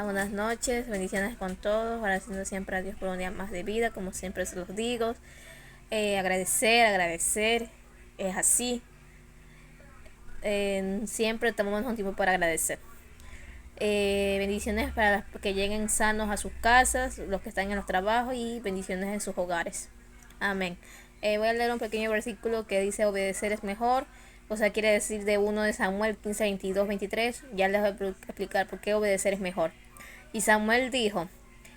Buenas noches, bendiciones con todos, agradeciendo siempre a Dios por un día más de vida, como siempre se los digo. Agradecer, es así. Siempre tomamos un tiempo para agradecer. Bendiciones para los que lleguen sanos a sus casas, los que están en los trabajos y bendiciones en sus hogares. Amén. Voy a leer un pequeño versículo que dice obedecer es mejor. O sea, quiere decir de 1 de Samuel 15, 22, 23. Ya les voy a explicar por qué obedecer es mejor. Y Samuel dijo: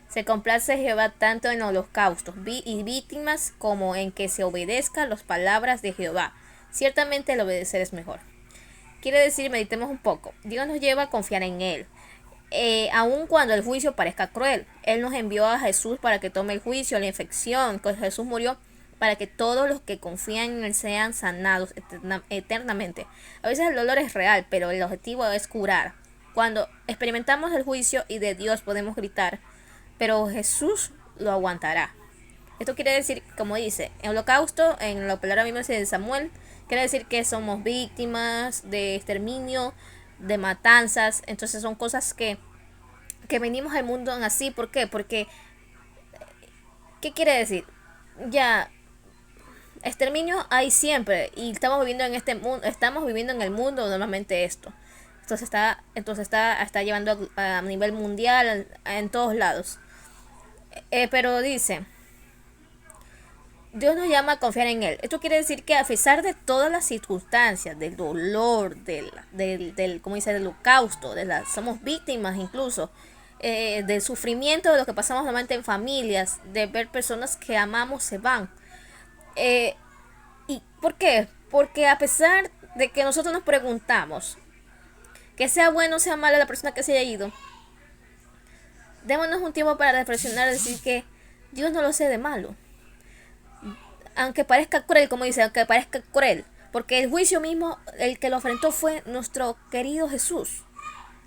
se complace Jehová tanto en holocaustos y víctimas como en que se obedezca las palabras de Jehová. Ciertamente el obedecer es mejor. Quiere decir, meditemos un poco. Dios nos lleva a confiar en Él. Aun cuando el juicio parezca cruel, Él nos envió a Jesús para que tome el juicio, la infección, que Jesús murió para que todos los que confían en Él sean sanados eternamente. A veces el dolor es real, pero el objetivo es curar. Cuando experimentamos el juicio y de Dios podemos gritar, pero Jesús lo aguantará. Esto quiere decir, como dice, en holocausto, en la palabra misma de Samuel, quiere decir que somos víctimas de exterminio, de matanzas. Entonces son cosas que venimos al mundo en así. ¿Por qué? Porque, ¿qué quiere decir? Ya, exterminio hay siempre y estamos viviendo en este mundo, estamos viviendo en el mundo normalmente esto. Está llevando a nivel mundial en todos lados. Pero dice, Dios nos llama a confiar en Él. Esto quiere decir que a pesar de todas las circunstancias, del dolor, como dice, del holocausto, somos víctimas incluso, del sufrimiento de lo que pasamos normalmente en familias, de ver personas que amamos se van. ¿Y por qué? Porque a pesar de que nosotros nos preguntamos que sea bueno o sea malo la persona que se haya ido, démonos un tiempo para reflexionar y decir que Dios no lo sé de malo. Aunque parezca cruel, como dice, aunque parezca cruel, porque el juicio mismo, el que lo afrontó fue nuestro querido Jesús.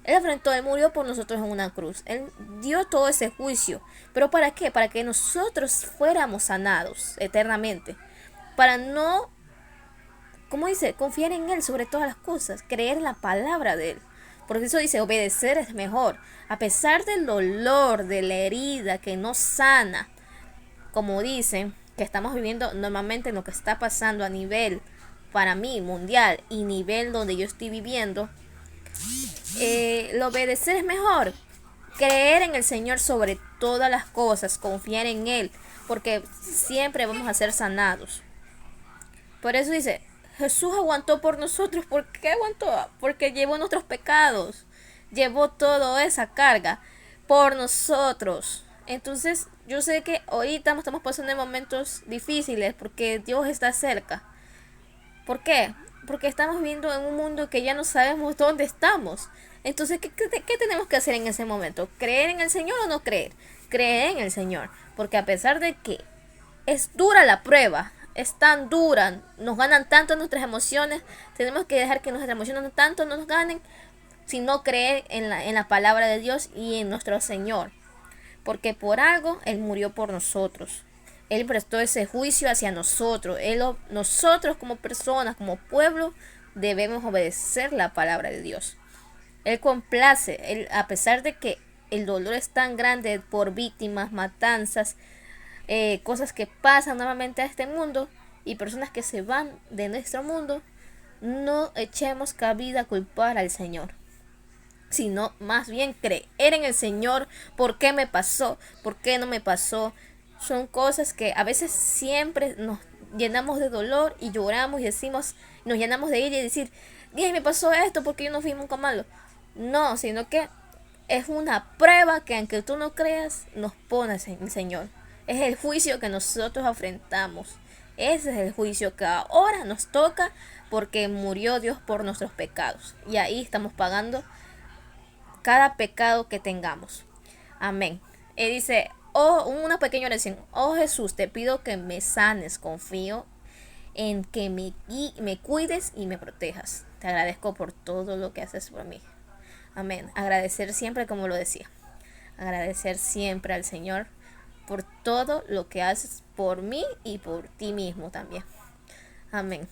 Él murió por nosotros en una cruz. Él dio todo ese juicio. ¿Pero para qué? Para que nosotros fuéramos sanados eternamente. Para no, como dice, confiar en Él sobre todas las cosas, creer en la palabra de Él. Por eso dice, obedecer es mejor. A pesar del dolor, de la herida que no sana, como dicen, que estamos viviendo normalmente en lo que está pasando a nivel, para mí, mundial y nivel donde yo estoy viviendo, lo obedecer es mejor. Creer en el Señor sobre todas las cosas, confiar en Él, porque siempre vamos a ser sanados. Por eso dice, Jesús aguantó por nosotros. ¿Por qué aguantó? Porque llevó nuestros pecados, llevó toda esa carga por nosotros. Entonces yo sé que ahorita estamos pasando en momentos difíciles porque Dios está cerca. ¿Por qué? Porque estamos viviendo en un mundo que ya no sabemos dónde estamos. Entonces, ¿qué tenemos que hacer en ese momento? ¿Creer en el Señor o no creer? Creer en el Señor. Porque a pesar de que es dura la prueba, es tan dura, nos ganan tanto nuestras emociones, tenemos que dejar que nuestras emociones no tanto nos ganen, sino creer en la palabra de Dios y en nuestro Señor. Porque por algo Él murió por nosotros. Él prestó ese juicio hacia nosotros. Nosotros como personas, como pueblo, debemos obedecer la palabra de Dios. Él complace, a pesar de que el dolor es tan grande por víctimas, matanzas, cosas que pasan nuevamente a este mundo y personas que se van de nuestro mundo, no echemos cabida a culpar al Señor, sino más bien creer en el Señor. ¿Por qué me pasó? ¿Por qué no me pasó? Son cosas que a veces siempre nos llenamos de dolor y lloramos y decimos, nos llenamos de ira y decir, Dios, me pasó esto porque yo no fui nunca malo. No, sino que es una prueba que aunque tú no creas, nos pone el Señor. Es el juicio que nosotros afrontamos. Ese es el juicio que ahora nos toca porque murió Dios por nuestros pecados. Y ahí estamos pagando cada pecado que tengamos. Amén. Dice, una pequeña oración. Oh Jesús, te pido que me sanes. Confío en que me cuides y me protejas. Te agradezco por todo lo que haces por mí. Amén. Agradecer siempre, como lo decía. Agradecer siempre al Señor por todo lo que haces por mí y por ti mismo también. Amén.